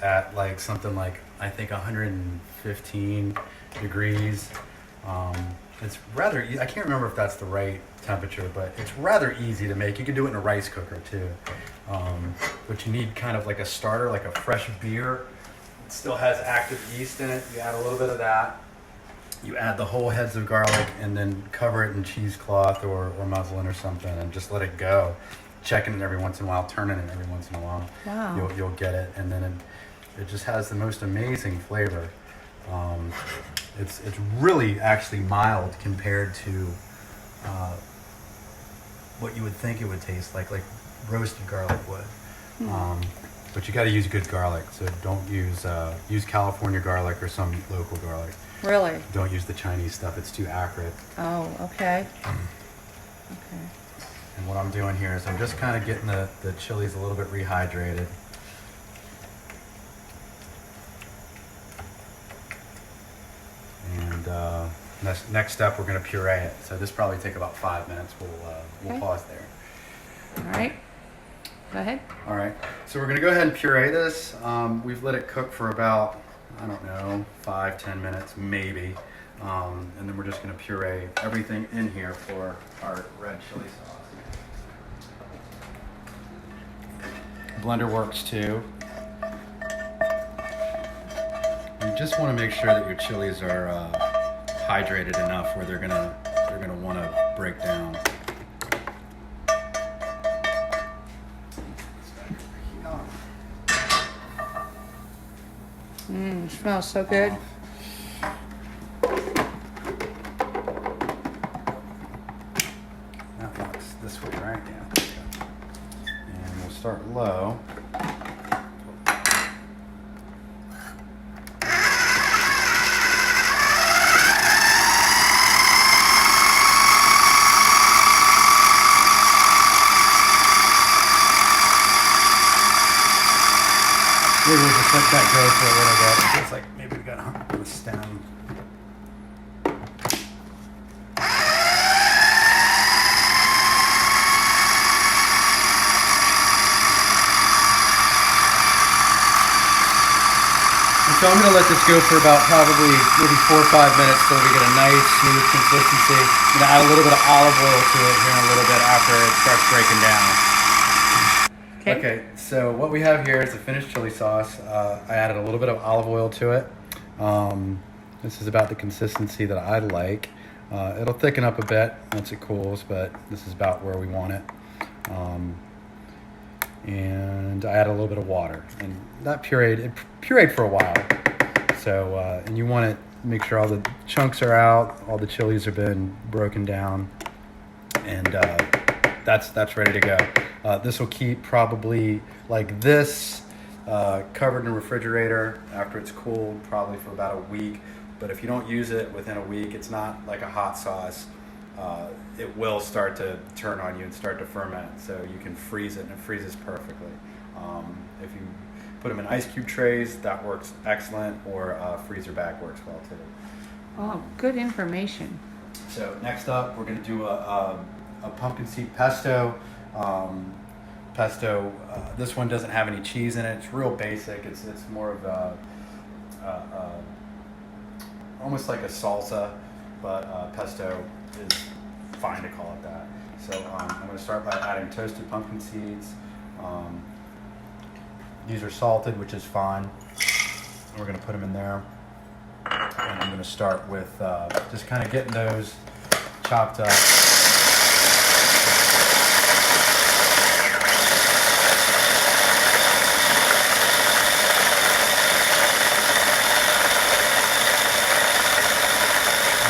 at like something like, I think 115 degrees. It's rather, I can't remember if that's the right temperature, but it's rather easy to make. You can do it in a rice cooker too. But you need kind of like a starter, like a fresh beer. It still has active yeast in it. You add a little bit of that. You add the whole heads of garlic and then cover it in cheesecloth or muslin or something and just let it go. Checking it every once in a while, turning it every once in a while. Wow. You'll get it. And then it just has the most amazing flavor. It's really actually mild compared to what you would think it would taste like roasted garlic would. But you got to use good garlic, so don't use California garlic or some local garlic. Really? Don't use the Chinese stuff; it's too acrid. Oh, okay. Okay. And what I'm doing here is I'm just kind of getting the chilies a little bit rehydrated. And next step, we're going to puree it. So this probably take about 5 minutes. We'll Okay. pause there. All right. Go ahead. All right. So we're going to go ahead and puree this. We've let it cook for about, I don't know, 5-10 minutes maybe. And then we're just going to puree everything in here for our red chili sauce. Blender works too. You just want to make sure that your chilies are hydrated enough where they're gonna want to break down. Smells so good. That looks this way, right? Yeah. There we go. And we'll start low. Maybe we'll just let that go for a little bit. It feels like maybe we got to hump the stem. So I'm going to let this go for about probably maybe 4 or 5 minutes so we get a nice smooth consistency. I'm going to add a little bit of olive oil to it here in a little bit after it starts breaking down. Okay, so what we have here is a finished chili sauce. I added a little bit of olive oil to it. This is about the consistency that I like. It'll thicken up a bit once it cools, but this is about where we want it. And I added a little bit of water, and that pureed for a while. So, and you want to make sure all the chunks are out, all the chilies have been broken down, and that's ready to go. This will keep probably like this covered in a refrigerator after it's cooled, probably for about a week. But if you don't use it within a week, it's not like a hot sauce. It will start to turn on you and start to ferment, so you can freeze it, and it freezes perfectly. If you put them in ice cube trays, that works excellent, or freezer bag works well too. Oh, good information. So next up, we're going to do a pumpkin seed pesto. This one doesn't have any cheese in it. It's real basic. It's more of almost like a salsa, but pesto is fine to call it that. So I'm going to start by adding toasted pumpkin seeds. These are salted, which is fine. We're going to put them in there. And I'm going to start with just kind of getting those chopped up.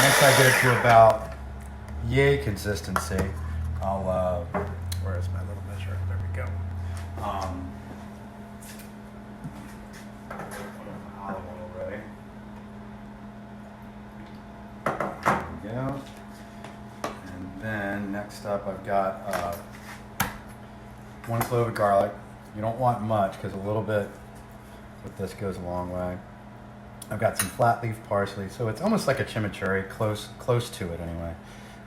Once I get it to about yay consistency, I'll, where's my little measure? There we go. Olive oil ready. There we go. And then next up I've got 1 clove of garlic. You don't want much because a little bit with this goes a long way. I've got some flat leaf parsley, so it's almost like a chimichurri, close to it anyway.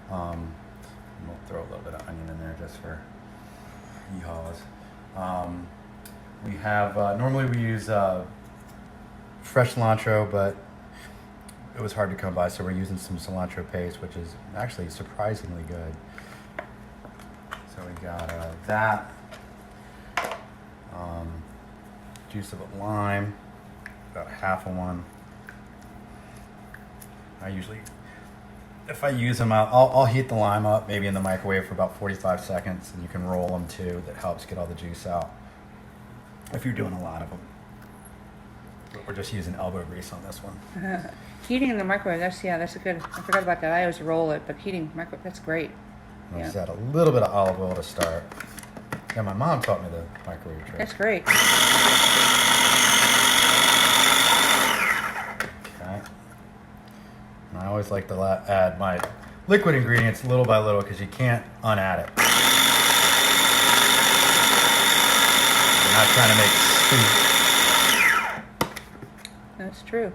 We'll throw a little bit of onion in there just for yeehaws. We have, normally we use fresh cilantro, but it was hard to come by, so we're using some cilantro paste, which is actually surprisingly good. So we got that, juice of a lime, about half of one. I usually, if I use them, I'll heat the lime up, maybe in the microwave for about 45 seconds, and you can roll them too. That helps get all the juice out if you're doing a lot of them. But we're just using elbow grease on this one. Heating in the microwave, that's a good, I forgot about that. I always roll it, but heating microwave, that's great. I'll Yeah. just add a little bit of olive oil to start. Yeah, my mom taught me the microwave trick. That's great. Okay. And I always like to add my liquid ingredients little by little because you can't unadd it. You're not trying to make soup. That's true.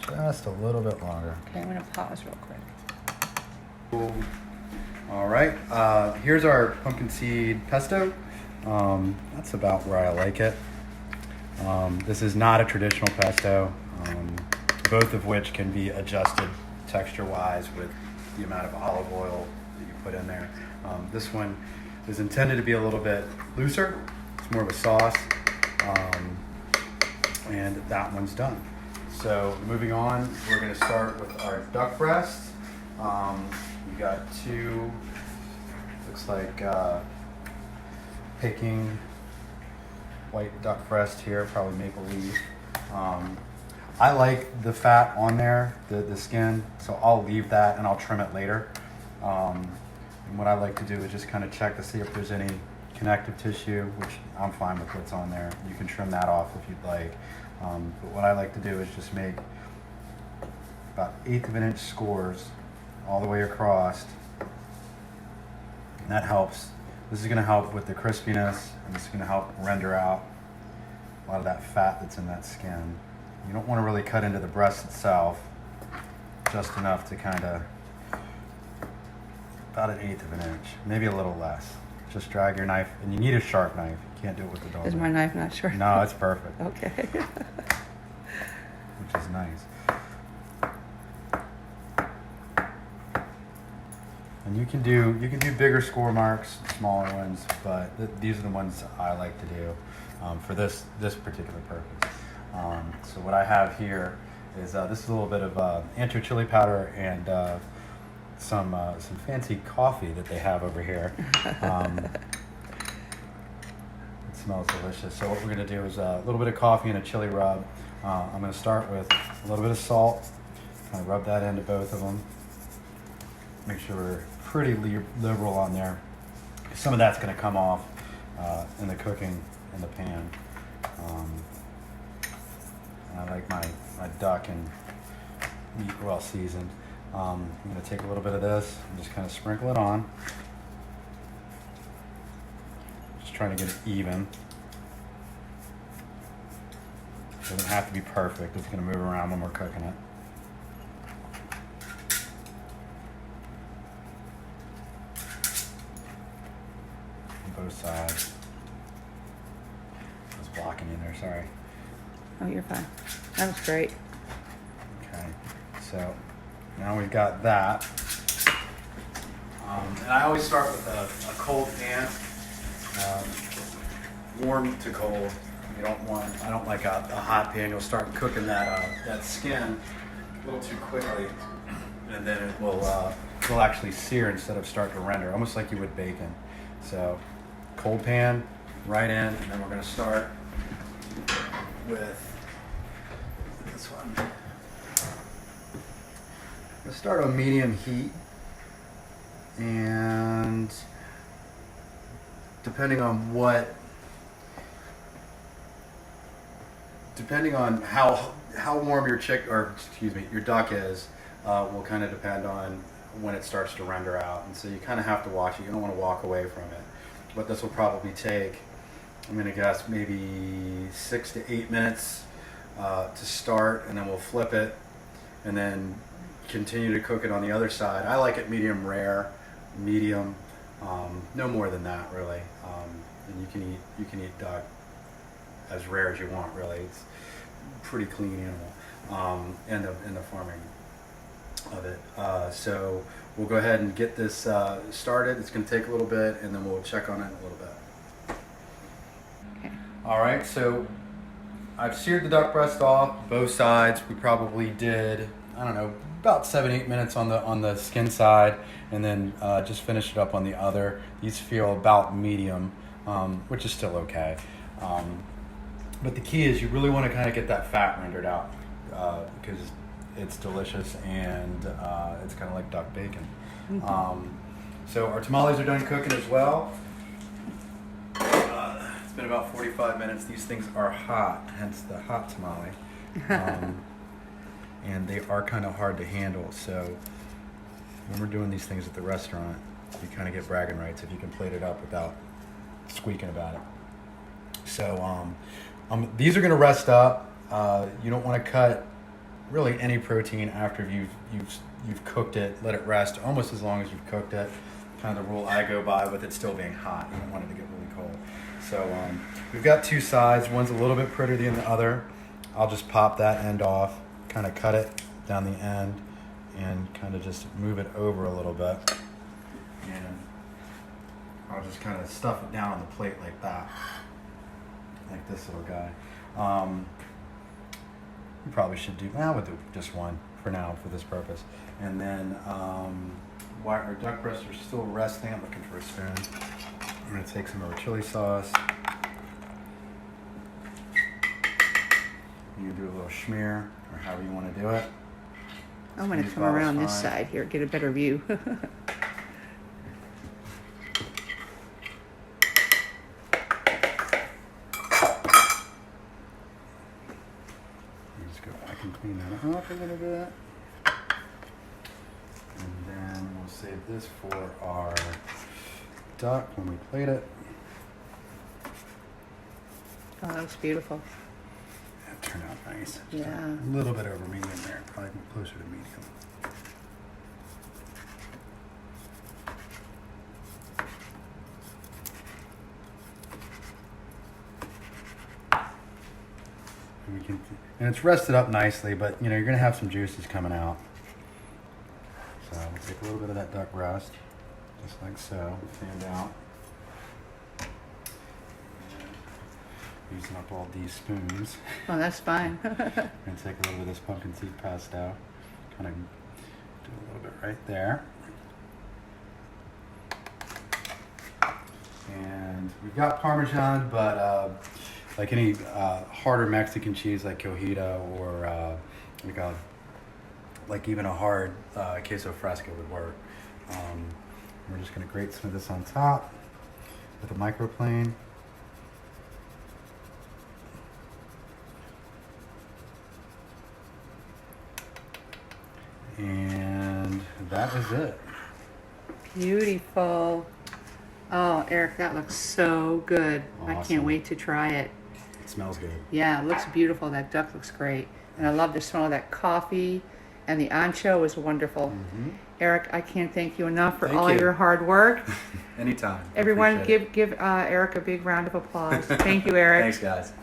Just a little bit longer. Okay, I'm gonna pause real quick. All right, here's our pumpkin seed pesto. That's about where I like it. This is not a traditional pesto, both of which can be adjusted texture-wise with the amount of olive oil that you put in there. This one is intended to be a little bit looser. It's more of a sauce, and that one's done. So moving on, we're going to start with our duck breast. We got two, looks like Peking white duck breast here, probably maple leaf. I like the fat on there, the skin, so I'll leave that and I'll trim it later. And what I like to do is just kind of check to see if there's any connective tissue, which I'm fine with what's on there. You can trim that off if you'd like. But what I like to do is just make about 1/8 of an inch scores all the way across. And that helps. This is going to help with the crispiness, and this is going to help render out a lot of that fat that's in that skin. You don't want to really cut into the breast itself, just enough to kind of, about 1/8 of an inch, maybe a little less. Just drag your knife, and you need a sharp knife. You can't do it with the dull Is knife. my knife not sharp? No, it's perfect. Okay. Which is nice. And you can do bigger score marks, smaller ones, but these are the ones I like to do for this particular purpose. So what I have here is this is a little bit of ancho chili powder and some fancy coffee that they have over here. It smells delicious. So what we're going to do is a little bit of coffee and a chili rub. I'm going to start with a little bit of salt. Kind of rub that into both of them. Make sure we're pretty liberal on there. Some of that's going to come off in the cooking in the pan. And I like my duck and meat well seasoned. I'm going to take a little bit of this and just kind of sprinkle it on. Just trying to get it even. Doesn't have to be perfect. It's going to move around when we're cooking it. On both sides. I was blocking you there, sorry. Oh, you're fine. That was great. Okay, so now we've got that. And I always start with a cold pan, warm to cold. You don't want, I don't like a hot pan. You'll start cooking that skin a little too quickly, and then it will actually sear instead of start to render, almost like you would bacon. So cold pan, right in, and then we're going to start with this one. Let's start on medium heat, and depending on how warm your your duck is, will kind of depend on when it starts to render out. And so you kind of have to watch it. You don't want to walk away from it. But this will probably take I'm gonna guess maybe 6 to 8 minutes to start, and then we'll flip it, and then continue to cook it on the other side. I like it medium rare, medium, no more than that really. And you can eat duck as rare as you want really. It's a pretty clean animal, and the farming of it. So we'll go ahead and get this started. It's going to take a little bit, and then we'll check on it in a little bit. Okay. All right, so I've seared the duck breast off both sides. We probably did, I don't know, about 7-8 minutes on the skin side, and then just finished it up on the other. These feel about medium, which is still okay. But the key is you really want to kind of get that fat rendered out because it's delicious, and it's kind of like duck bacon. So our tamales are done cooking as well. It's been about 45 minutes. These things are hot, hence the hot tamale. And they are kind of hard to handle. So when we're doing these things at the restaurant, you kind of get bragging rights if you can plate it up without squeaking about it. So these are going to rest up. You don't want to cut really any protein after you've cooked it. Let it rest almost as long as you've cooked it. Kind of the rule I go by with it still being hot. You don't want it to get really cold. So we've got two sides. One's a little bit prettier than the other. I'll just pop that end off, kind of cut it down the end, and kind of just move it over a little bit. And I'll just kind of stuff it down on the plate like that, like this little guy. You probably should do, we'll do just one for now for this purpose. And then while our duck breasts are still resting, I'm looking for a spoon. I'm going to take some of our chili sauce. You can do a little schmear, or however you want to do it. I'm going to come around this side here, get a better view. I can clean that up a little bit. And then we'll save this for our duck when we plate it. Oh, that looks beautiful. That turned out nice. Just Yeah. a little bit over medium there, probably closer to medium. And it's rested up nicely, but you're going to have some juices coming out. So we'll take a little bit of that duck breast, just like so, fanned out. And using up all these spoons. Oh, that's fine. I'm going to take a little bit of this pumpkin seed pesto, kind of do a little bit right there. And we've got Parmesan, but like any harder Mexican cheese like cojita or like even a hard queso fresco would work. We're just going to grate some of this on top with a microplane. And that is it. Beautiful. Oh, Eric, that looks so good. I Awesome. can't wait to try it. It smells good. Yeah, it looks beautiful. That duck looks great. And I love the smell of that coffee, and the ancho is wonderful. Mm-hmm. Eric, I can't thank you enough for Thank all you. your hard work. Anytime. Everyone, Appreciate it. give Eric a big round of applause. Thank you, Eric. Thanks, guys.